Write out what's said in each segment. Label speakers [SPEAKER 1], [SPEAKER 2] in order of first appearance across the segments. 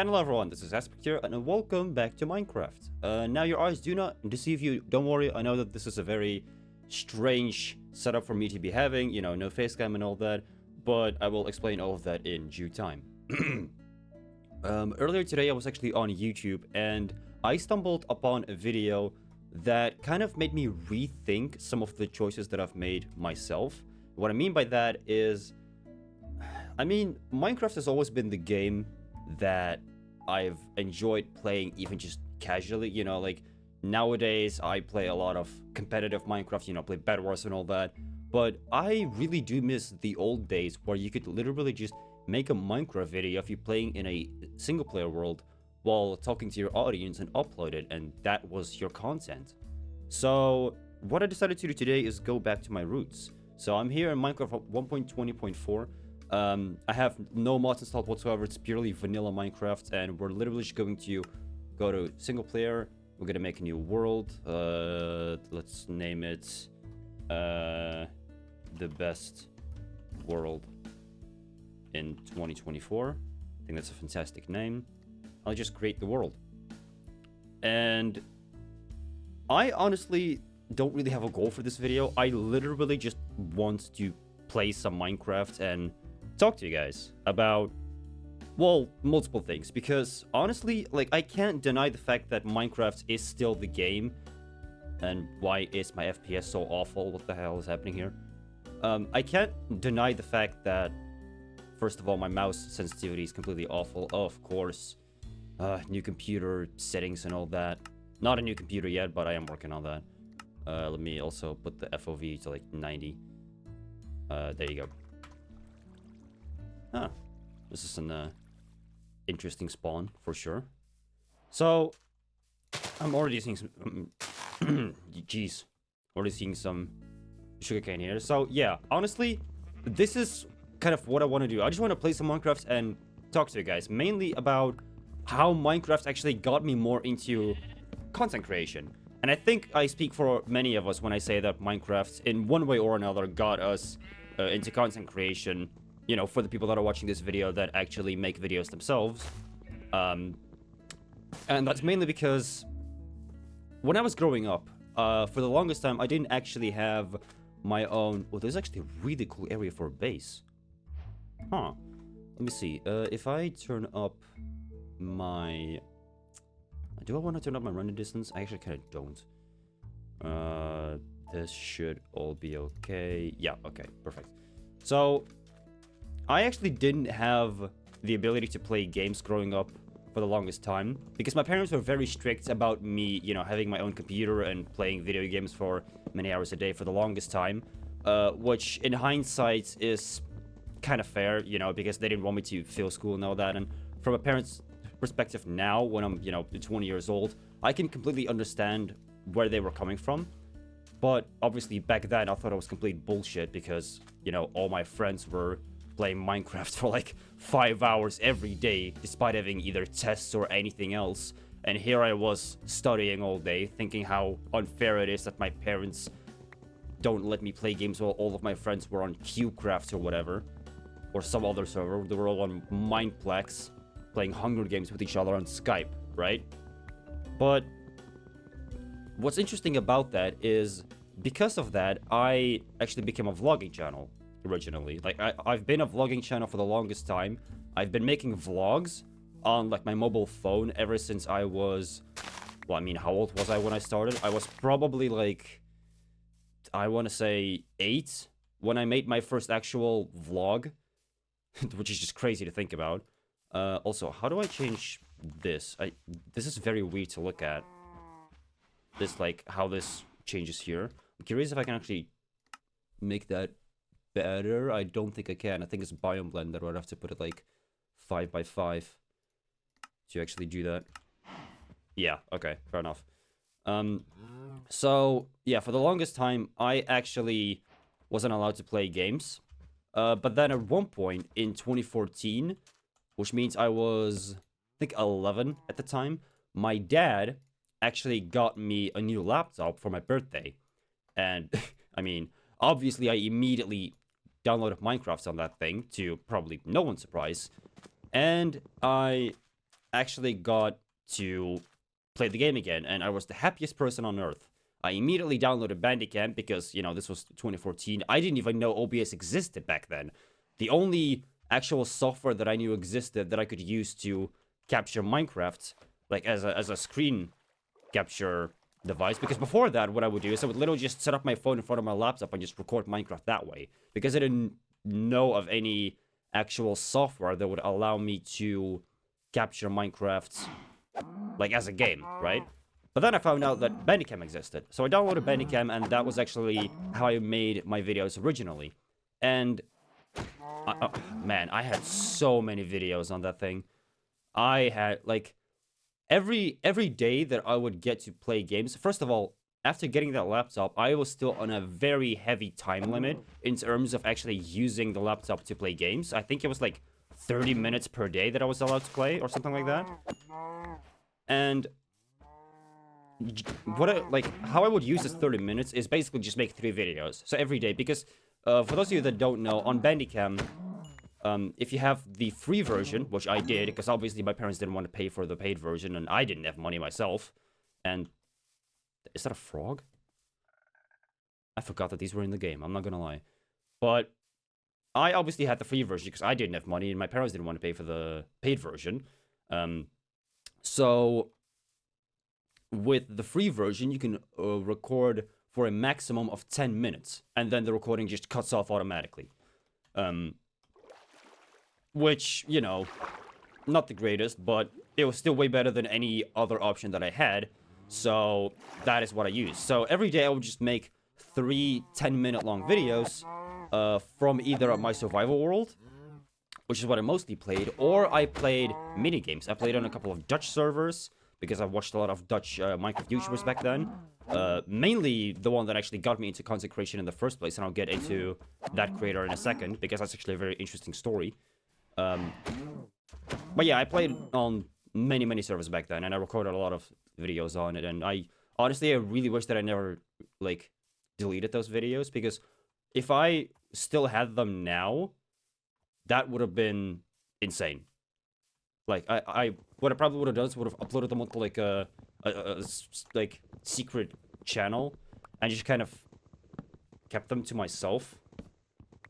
[SPEAKER 1] And hello everyone, this is Aspect here, and welcome back to Minecraft. Now your eyes do not deceive you, don't worry, I know that this is a very strange setup for me to be having, you know, no facecam and all that, but I will explain all of that in due time. Earlier today I was actually on YouTube, and I stumbled upon a video that kind of made me rethink some of the choices that I've made myself. What I mean by that is, Minecraft has always been the game that I've enjoyed playing, even just casually, you know, like nowadays I play a lot of competitive Minecraft, you know, play Bed Wars and all that, but I really do miss the old days where you could literally just make a Minecraft video of you playing in a single player world while talking to your audience and upload it, and that was your content. So what I decided to do today is go back to my roots. So I'm here in Minecraft 1.20.4. I have no mods installed whatsoever. It's purely vanilla Minecraft, and we're literally just going to go to single player. We're gonna make a new world. Let's name it the best world in 2024. I think that's a fantastic name. I'll just create the world. And I honestly don't really have a goal for this video. I literally just want to play some Minecraft and talk to you guys about, well, multiple things, because honestly, like, I can't deny the fact that Minecraft is still the game. And why is my FPS so awful? What the hell is happening here? I can't deny the fact that, first of all, my mouse sensitivity is completely awful. Oh, of course. New computer settings and all that. Not a new computer yet, but I am working on that. Let me also put the FOV to like 90. There you go. Ah, this is an interesting spawn for sure. So I'm already seeing some jeez, already seeing some sugarcane here. So yeah, honestly, this is kind of what I want to do. I just want to play some Minecraft and talk to you guys, mainly about how Minecraft actually got me more into content creation. And I think I speak for many of us when I say that Minecraft, in one way or another, got us into content creation. You know, for the people that are watching this video that actually make videos themselves. And that's mainly because when I was growing up, for the longest time, I didn't actually have my own... Oh, there's actually a really cool area for a base. Huh. Let me see. If I turn up my... Do I want to turn up my running distance? I actually kind of don't. This should all be okay. Yeah, okay, perfect. So I actually didn't have the ability to play games growing up for the longest time, because my parents were very strict about me, you know, having my own computer and playing video games for many hours a day for the longest time, which in hindsight is kind of fair, you know, because they didn't want me to fail school and all that. And from a parent's perspective now, when I'm, you know, 20 years old, I can completely understand where they were coming from. But obviously back then I thought it was complete bullshit, because, you know, all my friends were playing Minecraft for like 5 hours every day, despite having either tests or anything else. And here I was studying all day, thinking how unfair it is that my parents don't let me play games while all of my friends were on CubeCraft or whatever, or some other server. They were all on Mineplex, playing Hunger Games with each other on Skype, right? But what's interesting about that is, because of that, I actually became a vlogging channel originally. Like, I've been a vlogging channel for the longest time. I've been making vlogs on like my mobile phone ever since I was, well, I mean, how old was I when I started? I was probably like, I want to say 8 when I made my first actual vlog, which is just crazy to think about. Also, how do I change this? This is very weird to look at. This, like, how this changes here. I'm curious if I can actually make that better. I don't think I can. I think it's Biome Blender, where I'd have to put it like 5x5 to actually do that. Yeah, okay, fair enough. So yeah, for the longest time I actually wasn't allowed to play games, but then at one point in 2014, which means I was, I think, 11 at the time, my dad actually got me a new laptop for my birthday. And I mean, obviously I immediately downloaded Minecraft on that thing, to probably no one's surprise. And I actually got to play the game again, and I was the happiest person on earth. I immediately downloaded Bandicam because, this was 2014. I didn't even know OBS existed back then. The only actual software that I knew existed that I could use to capture Minecraft, like as a screen capture device, because before that, what I would do is I would literally just set up my phone in front of my laptop and just record Minecraft that way, because I didn't know of any actual software that would allow me to capture Minecraft like as a game, right? But then I found out that Bandicam existed. So I downloaded Bandicam, and that was actually how I made my videos originally. And man, I had so many videos on that thing. I had like every day that I would get to play games. First of all, after getting that laptop, I was still on a very heavy time limit in terms of actually using the laptop to play games. I think it was like 30 minutes per day that I was allowed to play or something like that. And how I would use this 30 minutes is basically just make 3 videos. So every day, because for those of you that don't know, on Bandicam, if you have the free version, which I did, because obviously my parents didn't want to pay for the paid version, and I didn't have money myself. And is that a frog? I forgot that these were in the game, I'm not gonna lie. But I obviously had the free version because I didn't have money and my parents didn't want to pay for the paid version. So with the free version, you can record for a maximum of 10 minutes, and then the recording just cuts off automatically. Which, not the greatest, but it was still way better than any other option that I had. So that is what I used. So every day I would just make 3 10-minute long videos from either my survival world, which is what I mostly played, or I played minigames. I played on a couple of Dutch servers, because I watched a lot of Dutch Minecraft YouTubers back then. Mainly the one that actually got me into content creation in the first place, and I'll get into that creator in a second, because that's actually a very interesting story. But yeah, I played on many servers back then, and I recorded a lot of videos on it, and I really wish that I never, deleted those videos, because if I still had them now, that would have been insane. Like, what I probably would have done is would have uploaded them onto, like, a secret channel, and just kind of kept them to myself.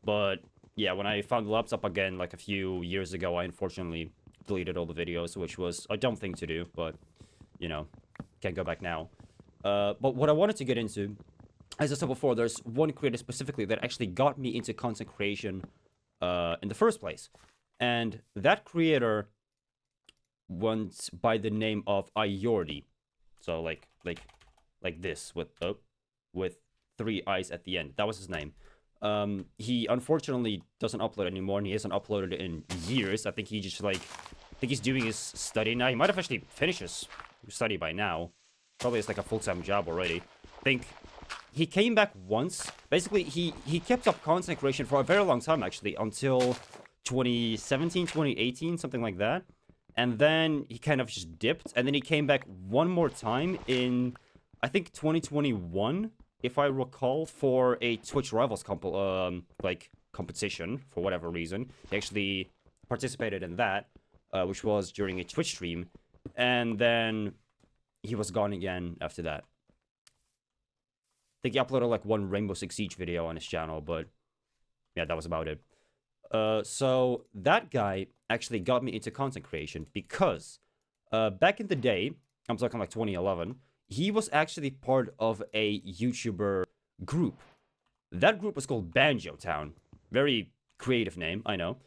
[SPEAKER 1] But yeah, when I found the laptop again, like, a few years ago, I unfortunately deleted all the videos, which was a dumb thing to do, but, can't go back now. But what I wanted to get into, as I said before, there's one creator specifically that actually got me into content creation in the first place. And that creator went by the name of Iordi. So like this with 3 eyes at the end. That was his name. He unfortunately doesn't upload anymore, and he hasn't uploaded in years. I think he just he's doing his study now. He might have actually finished his study by now. Probably it's like a full-time job already. I think he came back once. Basically, he kept up content creation for a very long time, actually, until 2017, 2018, something like that. And then he kind of just dipped, and then he came back one more time in, I think, 2021, if I recall, for a Twitch Rivals competition, for whatever reason. He actually participated in that, which was during a Twitch stream, and then he was gone again after that. I think he uploaded like one Rainbow Six Siege video on his channel, but yeah, that was about it. So that guy actually got me into content creation because back in the day, I'm talking like 2011, he was actually part of a YouTuber group. That group was called Banjo Town. Very creative name, I know.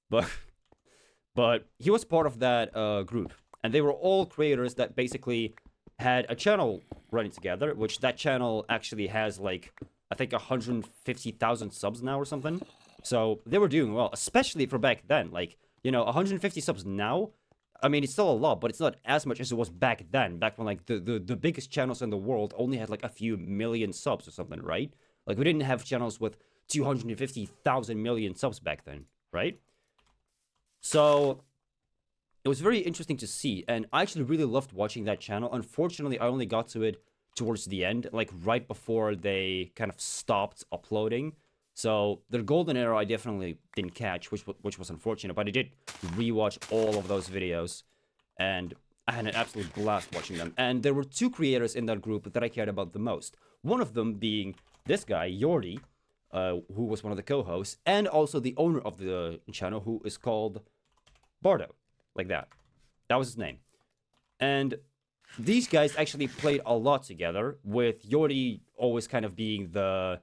[SPEAKER 1] But he was part of that group. And they were all creators that basically had a channel running together, which that channel actually has like, I think 150,000 subs now or something. So they were doing well, especially for back then. Like, 150 subs now, I mean, it's still a lot, but it's not as much as it was back then. Back when, like, the biggest channels in the world only had, like, a few million subs or something, right? Like, we didn't have channels with 250,000 million subs back then, right? So it was very interesting to see, and I actually really loved watching that channel. Unfortunately, I only got to it towards the end, like, right before they kind of stopped uploading. So their golden era I definitely didn't catch, which was unfortunate, but I did rewatch all of those videos. and I had an absolute blast watching them. And there were two creators in that group that I cared about the most. One of them being this guy, Yordi, who was one of the co-hosts, and also the owner of the channel, who is called Bardo, like that. That was his name. And these guys actually played a lot together, with Yordi always kind of being the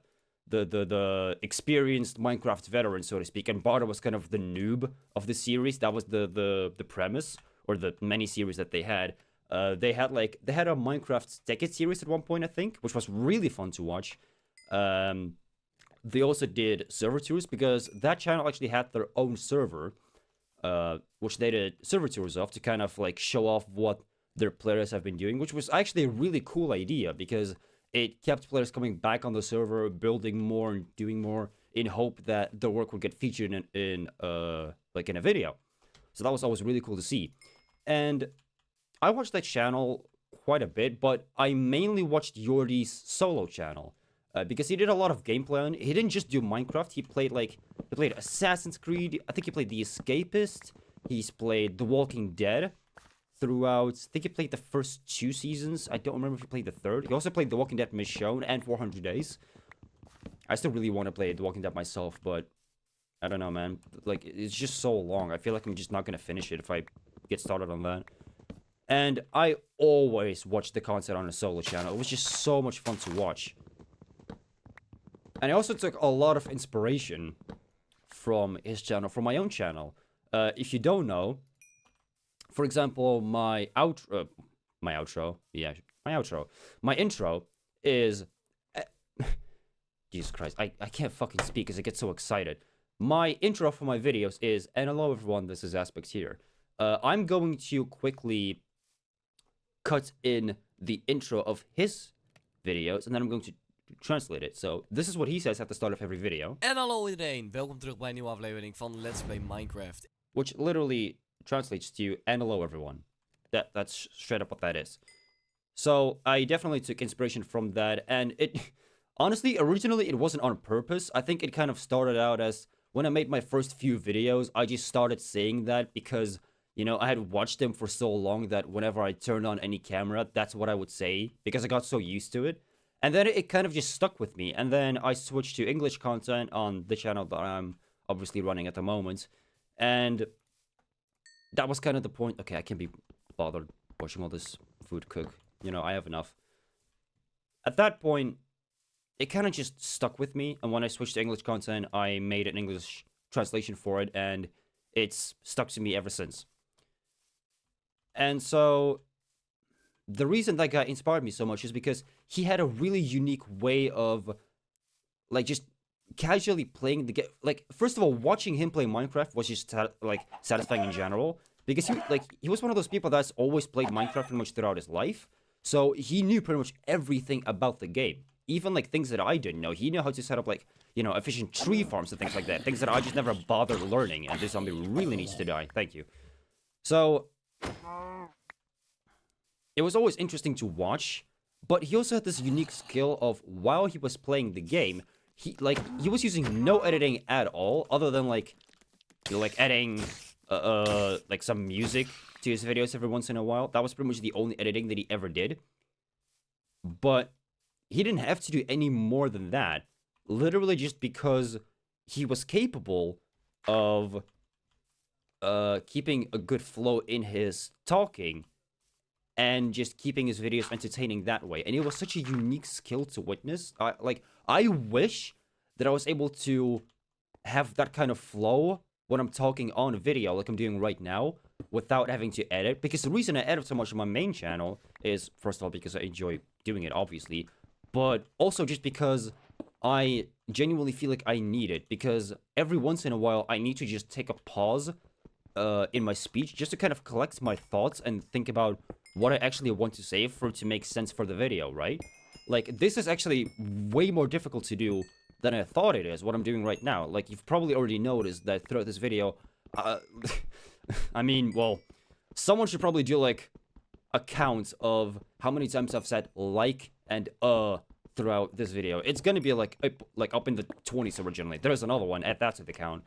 [SPEAKER 1] experienced Minecraft veteran, so to speak, and Bardo was kind of the noob of the series. That was the premise, or the many series that they had. They had a Minecraft Decade series at one point, I think, which was really fun to watch. They also did server tours, because that channel actually had their own server, which they did server tours of to kind of like show off what their players have been doing, which was actually a really cool idea, because it kept players coming back on the server, building more and doing more, in hope that their work would get featured in a video. So that was always really cool to see. And I watched that channel quite a bit, but I mainly watched Yordi's solo channel, because he did a lot of gameplay on. He didn't just do Minecraft. He played Assassin's Creed. I think he played The Escapist. He's played The Walking Dead throughout. I think he played the first 2 seasons. I don't remember if he played the third. He also played The Walking Dead Michonne and 400 Days. I still really want to play The Walking Dead myself, but I don't know, man. Like, it's just so long. I feel like I'm just not gonna finish it if I get started on that. And I always watched the content on a solo channel. It was just so much fun to watch. And I also took a lot of inspiration from his channel, from my own channel. If you don't know, for example, my intro is... Jesus Christ, I can't fucking speak because I get so excited. My intro for my videos is, and hello everyone, this is Aspects here. I'm going to quickly cut in the intro of his videos, and then I'm going to translate it. So, this is what he says at the start of every video.
[SPEAKER 2] En hallo iedereen, welkom terug bij een nieuwe aflevering van Let's Play Minecraft.
[SPEAKER 1] Which literally translates to, and hello everyone. That's straight up what that is. So, I definitely took inspiration from that, and it... Honestly, originally it wasn't on purpose. I think it kind of started out as, when I made my first few videos, I just started saying that because, you know, I had watched them for so long that whenever I turned on any camera, that's what I would say, because I got so used to it. And then it kind of just stuck with me, and then I switched to English content on the channel that I'm obviously running at the moment, and that was kind of the point. Okay, I can't be bothered watching all this food cook. You know, I have enough. At that point, it kind of just stuck with me, and when I switched to English content, I made an English translation for it, and it's stuck to me ever since. And so, the reason that guy inspired me so much is because he had a really unique way of, like, just casually playing the game. Like, first of all, watching him play Minecraft was just, like, satisfying in general, because he was one of those people that's always played Minecraft pretty much throughout his life, so he knew pretty much everything about the game. Even, like, things that I didn't know. He knew how to set up, like, you know, efficient tree farms and things like that. Things that I just never bothered learning. And this zombie really needs to die. Thank you. So, it was always interesting to watch. But he also had this unique skill of, while he was playing the game, he was using no editing at all. Other than, like, you know, like, adding, like, some music to his videos every once in a while. That was pretty much the only editing that he ever did. But he didn't have to do any more than that, literally just because he was capable of keeping a good flow in his talking and just keeping his videos entertaining that way. And it was such a unique skill to witness. I wish that I was able to have that kind of flow when I'm talking on video like I'm doing right now without having to edit. Because the reason I edit so much on my main channel is, first of all, because I enjoy doing it, obviously, but also just because I genuinely feel like I need it, because every once in a while I need to just take a pause in my speech just to kind of collect my thoughts and think about what I actually want to say for it to make sense for the video, right? Like, this is actually way more difficult to do than I thought it is, what I'm doing right now. Like, you've probably already noticed that throughout this video, I mean, well, someone should probably do, like, a count of how many times I've said like and throughout this video. It's gonna be like up in the 20s originally. There's another one, add that to the count.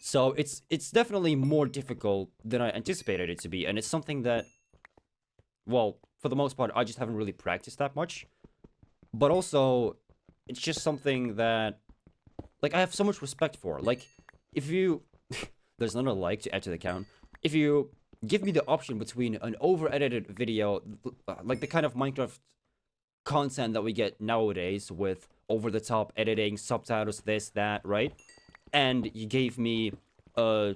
[SPEAKER 1] So it's definitely more difficult than I anticipated it to be, and it's something that, well, for the most part, I just haven't really practiced that much. But also, it's just something that, like, I have so much respect for. Like, if you... There's another like to add to the count. If you give me the option between an over-edited video, like the kind of Minecraft content that we get nowadays with over-the-top editing, subtitles, this, that, right? And you gave me a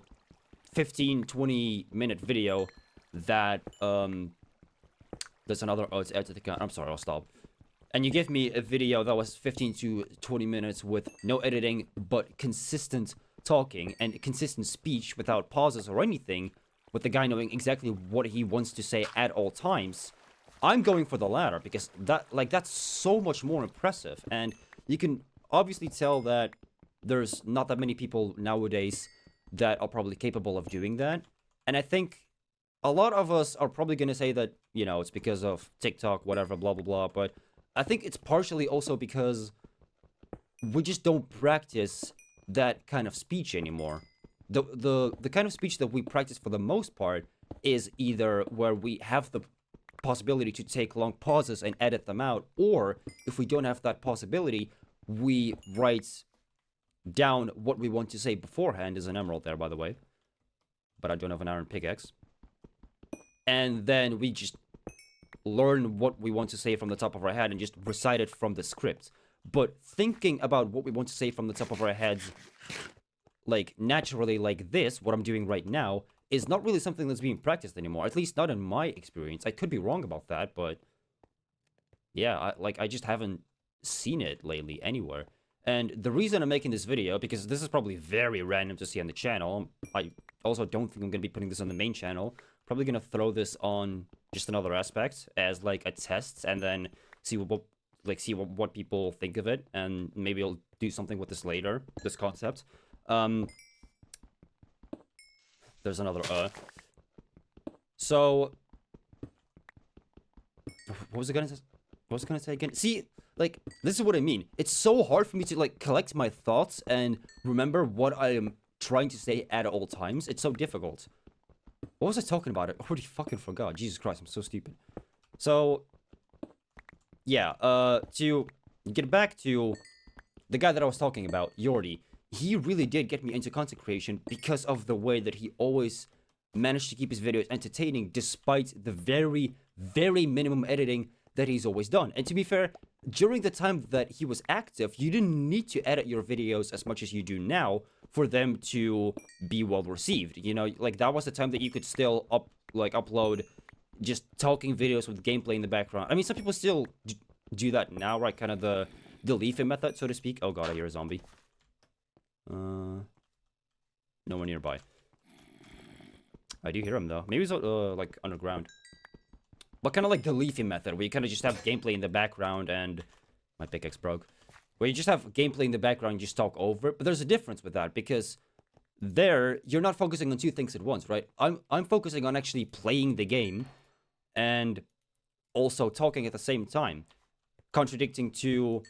[SPEAKER 1] 15-20 minute video that, there's another, oh, it's add to the count. I'm sorry, I'll stop. And you give me a video that was 15 to 20 minutes with no editing, but consistent talking and consistent speech without pauses or anything, with the guy knowing exactly what he wants to say at all times. I'm going for the latter because that's so much more impressive, and you can obviously tell that there's not that many people nowadays that are probably capable of doing that. And I think a lot of us are probably going to say that, you know, it's because of TikTok, whatever, blah, blah, blah. But I think it's partially also because we just don't practice that kind of speech anymore. The kind of speech that we practice for the most part is either where we have the possibility to take long pauses and edit them out, or if we don't have that possibility, we write down what we want to say beforehand. There's an emerald there, by the way, but I don't have an iron pickaxe. And then we just learn what we want to say from the top of our head and just recite it from the script. But thinking about what we want to say from the top of our heads, like, naturally like this, what I'm doing right now, is not really something that's being practiced anymore. At least not in my experience. I could be wrong about that, but yeah, I just haven't seen it lately anywhere. And the reason I'm making this video, because this is probably very random to see on the channel, I also don't think I'm going to be putting this on the main channel. Probably going to throw this on just another aspect as like a test, and then see what people think of it, and maybe I'll do something with this later, this concept. There's another So what was I gonna say again? See, like, this is what I mean. It's so hard for me to, like, collect my thoughts and remember what I am trying to say at all times. It's so difficult. What was I talking about? I already fucking forgot. Jesus Christ, I'm so stupid. So, yeah, to get back to the guy that I was talking about, Yordi, he really did get me into content creation because of the way that he always managed to keep his videos entertaining despite the very, very minimum editing that he's always done. And to be fair, during the time that he was active, you didn't need to edit your videos as much as you do now for them to be well received. You know, like, that was the time that you could still upload just talking videos with gameplay in the background. I mean, some people still do that now, right? Kind of the Leafy method, so to speak. Oh god, I hear a zombie. No one nearby. I do hear him though. Maybe he's like underground. But kind of like the Leafy method, where you kind of just have gameplay in the background, and my pickaxe broke. Where you just have gameplay in the background and just talk over it. But there's a difference with that, because there you're not focusing on two things at once, right? I'm focusing on actually playing the game and also talking at the same time, contradicting to,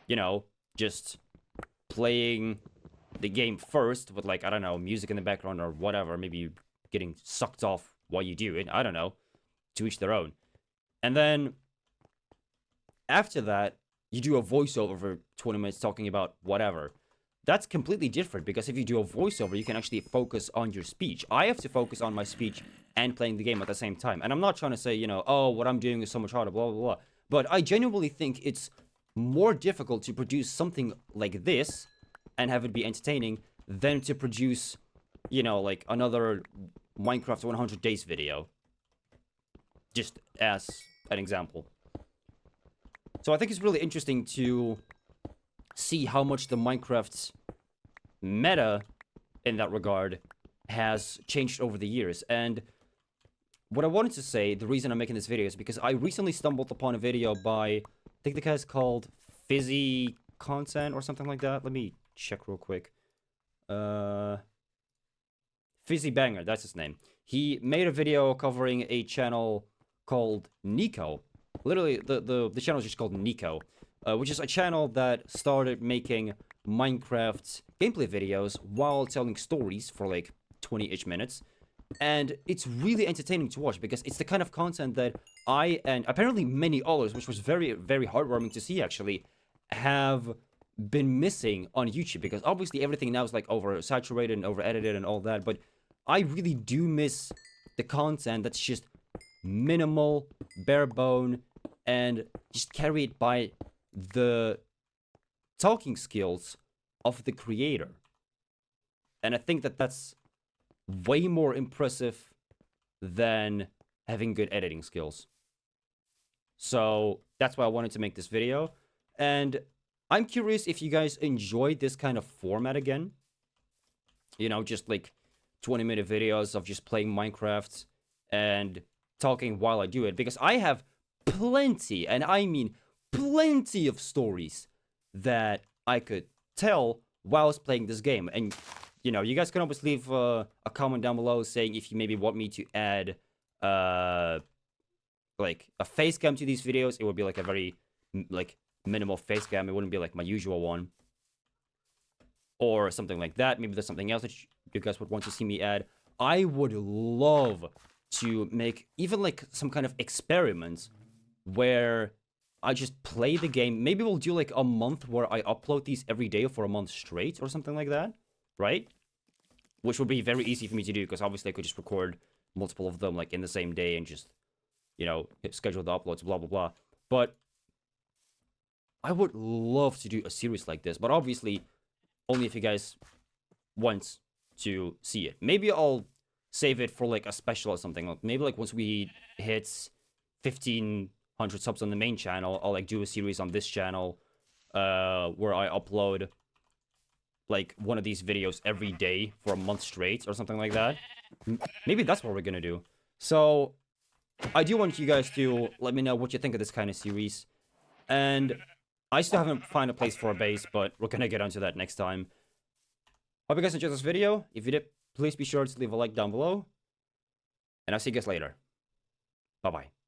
[SPEAKER 1] you know, just playing the game first with, like, I don't know, music in the background or whatever, maybe getting sucked off while you do it, I don't know, to each their own. And then after that, you do a voiceover for 20 minutes talking about whatever. That's completely different, because if you do a voiceover, you can actually focus on your speech. I have to focus on my speech and playing the game at the same time. And I'm not trying to say, you know, oh, what I'm doing is so much harder, blah, blah, blah. But I genuinely think it's more difficult to produce something like this and have it be entertaining than to produce, you know, like, another Minecraft 100 Days video. Just as an example. So I think it's really interesting to see how much the Minecraft meta in that regard has changed over the years. And what I wanted to say, the reason I'm making this video, is because I recently stumbled upon a video by, I think the guy's called Fizzy Content or something like that. Let me check real quick. Fizzy Banger, that's his name. He made a video covering a channel called Nico. Literally, the channel is just called Nico, which is a channel that started making Minecraft gameplay videos while telling stories for like 20-ish minutes. And it's really entertaining to watch because it's the kind of content that I and apparently many others, which was very, very heartwarming to see actually, have been missing on YouTube, because obviously everything now is like oversaturated and over edited and all that, but I really do miss the content that's just minimal, bare bone, and just carried by the talking skills of the creator. And I think that that's way more impressive than having good editing skills. So that's why I wanted to make this video. And I'm curious if you guys enjoyed this kind of format again. You know, just like 20-minute videos of just playing Minecraft and talking while I do it. Because I have plenty, and I mean plenty of stories that I could tell whilst playing this game. And, you know, you guys can always leave a comment down below saying if you maybe want me to add, like, a face cam to these videos. It would be, like, a very, like, minimal face cam. It wouldn't be, like, my usual one. Or something like that. Maybe there's something else that you guys would want to see me add. I would love to make even, like, some kind of experiments where I just play the game. Maybe we'll do, like, a month where I upload these every day for a month straight or something like that. Right? Which would be very easy for me to do, because obviously I could just record multiple of them, like, in the same day and just, you know, schedule the uploads, blah, blah, blah. But I would love to do a series like this, but obviously only if you guys want to see it. Maybe I'll save it for, like, a special or something. Like, maybe, like, once we hit 1,500 subs on the main channel, I'll, like, do a series on this channel where I upload, like, one of these videos every day for a month straight or something like that. Maybe that's what we're gonna do. So I do want you guys to let me know what you think of this kind of series. And I still haven't found a place for a base, but we're gonna get onto that next time. Hope you guys enjoyed this video. If you did, please be sure to leave a like down below. And I'll see you guys later. Bye-bye.